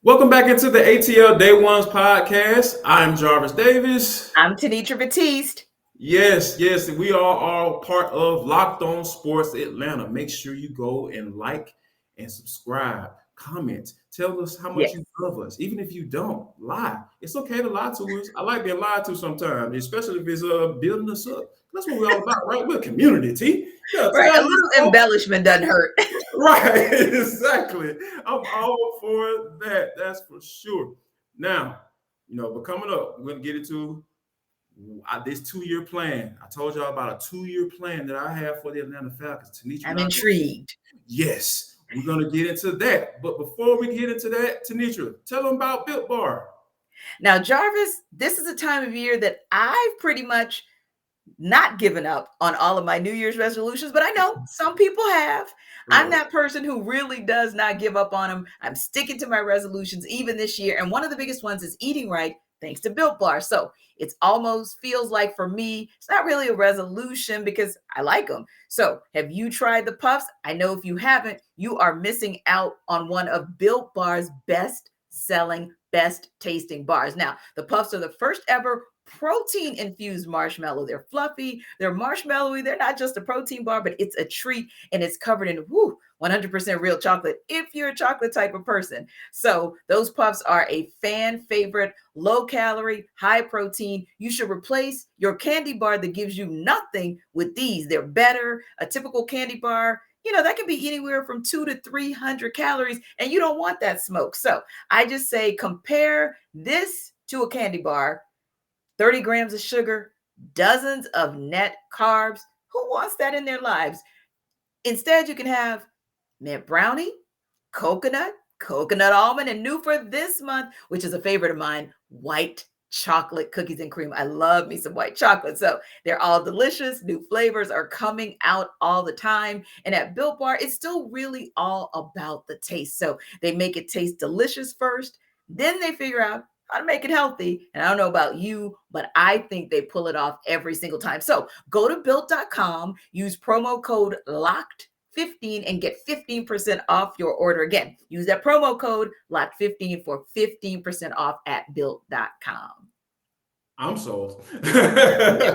Welcome back into the ATL Day Ones podcast. I'm Jarvis Davis. I'm Tenitra Batiste. Yes, we are all part of Locked On Sports Atlanta. Make sure you go and like and subscribe, comment, tell us how much Yes. you love us. Even if you don't, lie. It's okay to lie to us. I like being lied to sometimes, especially if it's building us up. That's what we're all about, right? We're a community, T. Yeah, Right. A tell little embellishment doesn't hurt. right, exactly. I'm all for that. That's for sure. Now, but coming up, we're gonna get into this 2 year plan. I told y'all about a 2 year plan that I have for the Atlanta Falcons. Tenitra I'm and I, intrigued. yes, we're gonna get into that. But before we get into that, Tenitra, tell them about Built Bar. Now, Jarvis, this is a time of year that I've pretty much not given up on all of my New Year's resolutions, but I know some people have. I'm Right. that person who really does not give up on them. I'm sticking to my resolutions even this year. And one of the biggest ones is eating right, thanks to Built Bar. So it's almost feels like for me, it's not really a resolution because I like them. So have you tried the puffs? I know if you haven't, you are missing out on one of Built Bar's best selling, best tasting bars. Now, the puffs are the first ever protein infused marshmallow. They're fluffy, they're marshmallowy. They're not just a protein bar, but it's a treat and it's covered in 100% real chocolate if you're a chocolate type of person. So those puffs are a fan favorite, low calorie, high protein. You should replace your candy bar that gives you nothing with these. They're better. A typical candy bar, that can be anywhere from 200 to 300 calories, and you don't want that smoke. So I just say compare this to a candy bar. 30 grams of sugar, dozens of net carbs. Who wants that in their lives? Instead, you can have mint brownie, coconut almond, and new for this month, which is a favorite of mine, white chocolate cookies and cream. I love me some white chocolate. So they're all delicious. New flavors are coming out all the time. And at Built Bar, it's still really all about the taste. So they make it taste delicious first. Then they figure out how to make it healthy. And I don't know about you, but I think they pull it off every single time. So go to built.com, use promo code LOCKED15 and get 15% off your order. Again, use that promo code LOCKED15 for 15% off at built.com. I'm sold. Yeah,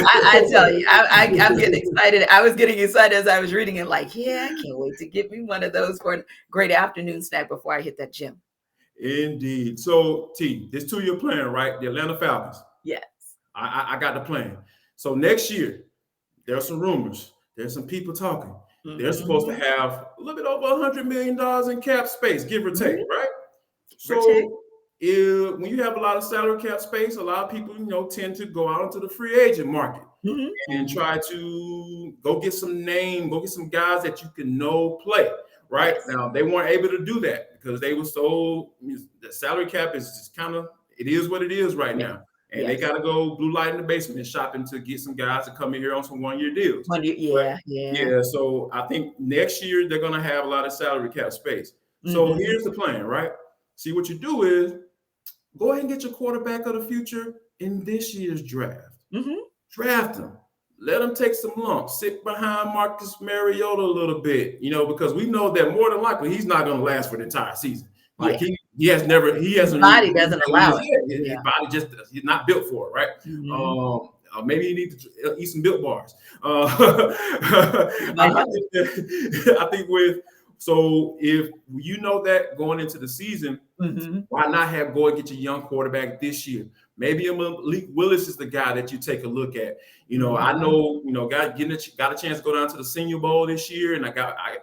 I tell you, I'm getting excited. I was getting excited as I was reading it, like, yeah, I can't wait to get me one of those for a great afternoon snack before I hit that gym. Indeed. So, T, this 2 year plan, right? The Atlanta Falcons. Yes. I got the plan. So next year, there's some rumors. There's some people talking. They're supposed to have a little bit over $100 million in cap space, give or take, right? So when you have a lot of salary cap space, a lot of people, tend to go out into the free agent market and try to go get some guys that you can play. Right. Yes. Now, they weren't able to do that because they were the salary cap is just it is what it is right now. And they got to go blue light in the basement and shopping to get some guys to come in here on some 1 year deals. Yeah. So I think next year they're going to have a lot of salary cap space. So here's the plan, right? See, what you do is go ahead and get your quarterback of the future in this year's draft. Draft him. Let him take some lumps. Sit behind Marcus Mariota a little bit, because we know that more than likely he's not going to last for the entire season. Like he hasn't. His body doesn't allow it. His body he's not built for it, right? Maybe you need to eat some Built Bars. I think so if you know that going into the season, why not go and get your young quarterback this year? Maybe Malik Willis is the guy that you take a look at. I know, got a chance to go down to the Senior Bowl this year, and I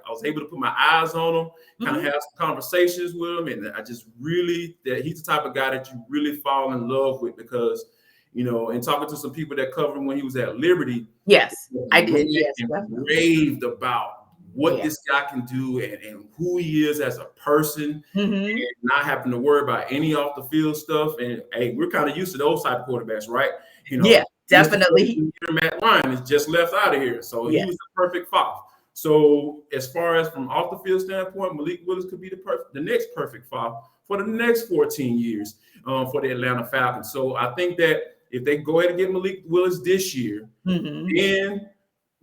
was able to put my eyes on him, kind of have some conversations with him, and I just really that he's the type of guy that you really fall in love with because, and talking to some people that covered him when he was at Liberty. Yes, I did. Yes, and raved about what this guy can do and who he is as a person, and not having to worry about any off the field stuff. And hey, we're kind of used to those type of quarterbacks, right? Definitely. Matt Ryan is just left out of here, so he was the perfect foul. So as far as from off the field standpoint, Malik Willis could be the next perfect foul for the next 14 years for the Atlanta Falcons. So I think that if they go ahead and get Malik Willis this year, then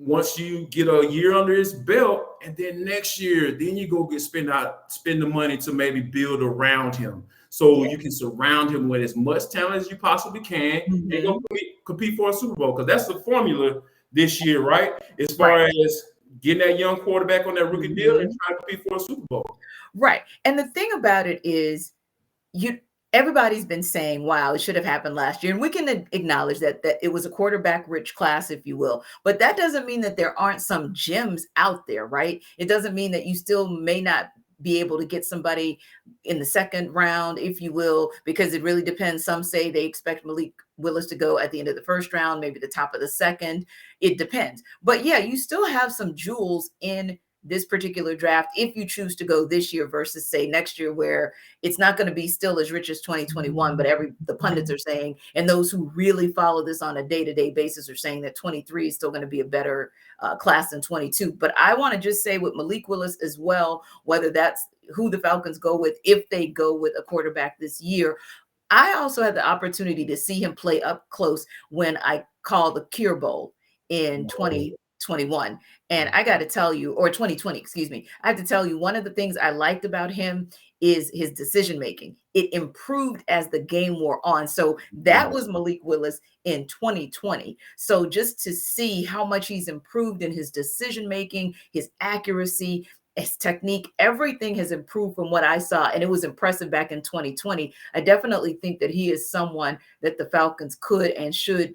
once you get a year under his belt, and then next year, then you go spend the money to maybe build around him, so you can surround him with as much talent as you possibly can, and go compete for a Super Bowl, because that's the formula this year, right? As far as getting that young quarterback on that rookie deal and trying to compete for a Super Bowl. Right. And the thing about it is, everybody's been saying, wow, it should have happened last year. And we can acknowledge that it was a quarterback rich class, if you will. But that doesn't mean that there aren't some gems out there, right? It doesn't mean that you still may not be able to get somebody in the second round, if you will, because it really depends. Some say they expect Malik Willis to go at the end of the first round, maybe the top of the second. It depends. But yeah, you still have some jewels in this particular draft if you choose to go this year versus say next year, where it's not going to be still as rich as 2021, but the pundits are saying, and those who really follow this on a day-to-day basis are saying that 23 is still going to be a better class than 22. But I want to just say with Malik Willis as well, whether that's who the Falcons go with, if they go with a quarterback this year, I also had the opportunity to see him play up close when I called the Cure Bowl in 2021. And I got to tell you, or 2020, excuse me, I have to tell you, one of the things I liked about him is his decision making. It improved as the game wore on. So that was Malik Willis in 2020. So just to see how much he's improved in his decision making, his accuracy, his technique, everything has improved from what I saw. And it was impressive back in 2020. I definitely think that he is someone that the Falcons could and should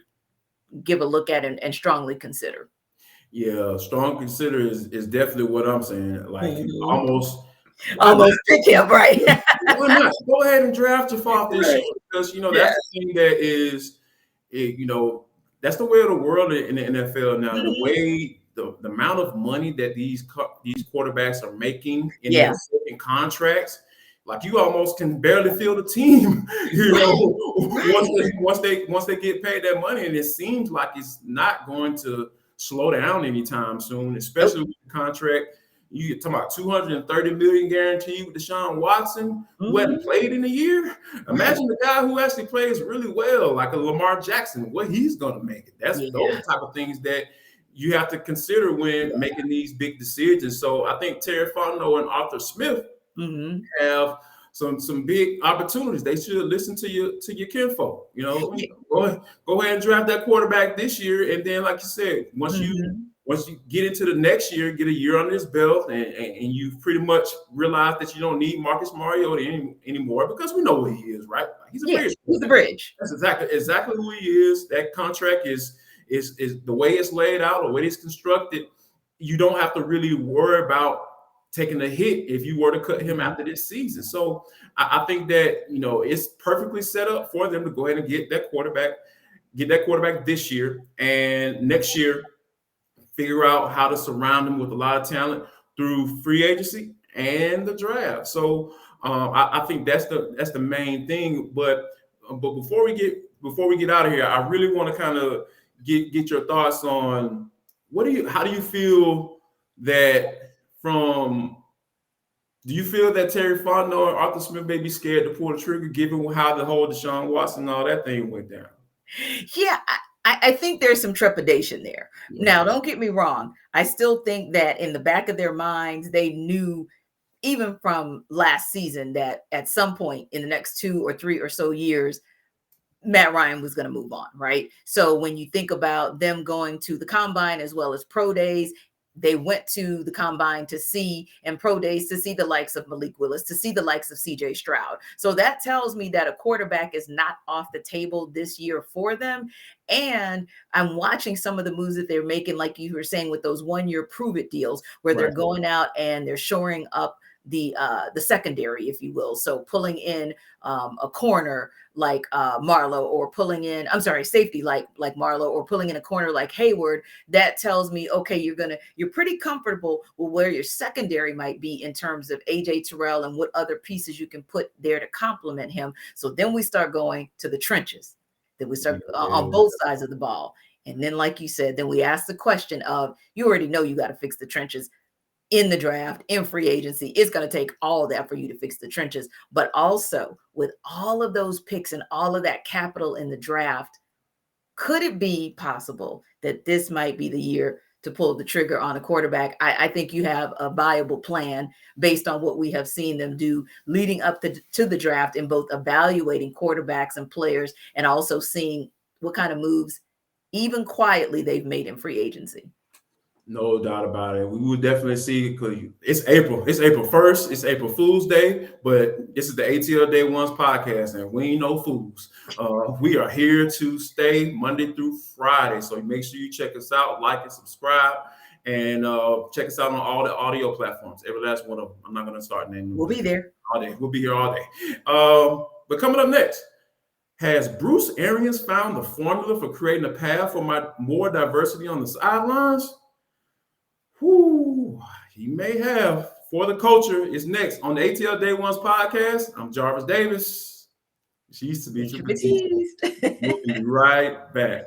give a look at and strongly consider. Yeah, strong consider is definitely what I'm saying. Like almost pick him, right? Why not? Go ahead and draft your off this year, because that's the thing that is, that's the way of the world in the NFL now. The way the amount of money that these quarterbacks are making in their second contracts, like you almost can barely fill the team, once they get paid that money, and it seems like it's not going to slow down anytime soon, especially with the contract. You talking about $230 million guaranteed with Deshaun Watson, who hadn't played in a year. Imagine the guy who actually plays really well, like a Lamar Jackson, what he's gonna make. Those type of things that you have to consider when making these big decisions. So I think Terry Fontenot and Arthur Smith have some big opportunities. They should listen to your kinfolk. Go ahead and draft that quarterback this year, and then, like you said, once you get into the next year, get a year under his belt, and you pretty much realize that you don't need Marcus Mariota anymore, because we know what he is, right? He's a bridge. He's the bridge. That's exactly who he is. That contract is the way it's laid out, the way it's constructed. You don't have to really worry about taking a hit if you were to cut him after this season. So I think that it's perfectly set up for them to go ahead and get that quarterback this year, and next year figure out how to surround him with a lot of talent through free agency and the draft. So I think that's the main thing. But before we get out of here, I really want to kind of get your thoughts on how do you feel that do you feel that Terry Fontenot and Arthur Smith may be scared to pull the trigger, given how the whole Deshaun Watson and all that thing went down? Yeah, I think there's some trepidation there. Now, don't get me wrong. I still think that in the back of their minds, they knew, even from last season, that at some point in the next 2 or 3 or so years, Matt Ryan was going to move on, right? So when you think about them going to the combine as well as pro days, they went to the combine and pro days to see the likes of Malik Willis, to see the likes of CJ Stroud. So that tells me that a quarterback is not off the table this year for them. And I'm watching some of the moves that they're making, like you were saying, with those 1-year prove it deals, where they're going out and they're shoring up the secondary, if you will. So pulling in a corner like Marlowe, or pulling in, safety like Marlowe, or pulling in a corner like Hayward. That tells me, okay, you're pretty comfortable with where your secondary might be in terms of AJ Terrell and what other pieces you can put there to complement him. So then we start going to the trenches. Then we start on both sides of the ball. And then, like you said, then we ask the question of, you already know you got to fix the trenches in the draft, in free agency. It's going to take all of that for you to fix the trenches. But also, with all of those picks and all of that capital in the draft, could it be possible that this might be the year to pull the trigger on a quarterback. I think you have a viable plan based on what we have seen them do leading up to the draft in both evaluating quarterbacks and players and also seeing what kind of moves, even quietly, they've made in free agency. No doubt about it. We will definitely see because it's April. It's April 1st. It's April Fool's Day, but this is the ATL Day Ones podcast, and we ain't no fools. We are here to stay Monday through Friday. So make sure you check us out, like and subscribe, and check us out on all the audio platforms. Every last one of them. I'm not going to start naming. We'll be there all day. We'll be here all day. But coming up next, has Bruce Arians found the formula for creating a path for more diversity on the sidelines? Whoo, he may have. For the Culture is next on the ATL Day Ones podcast. I'm Jarvis Davis. She used to be. We'll be right back.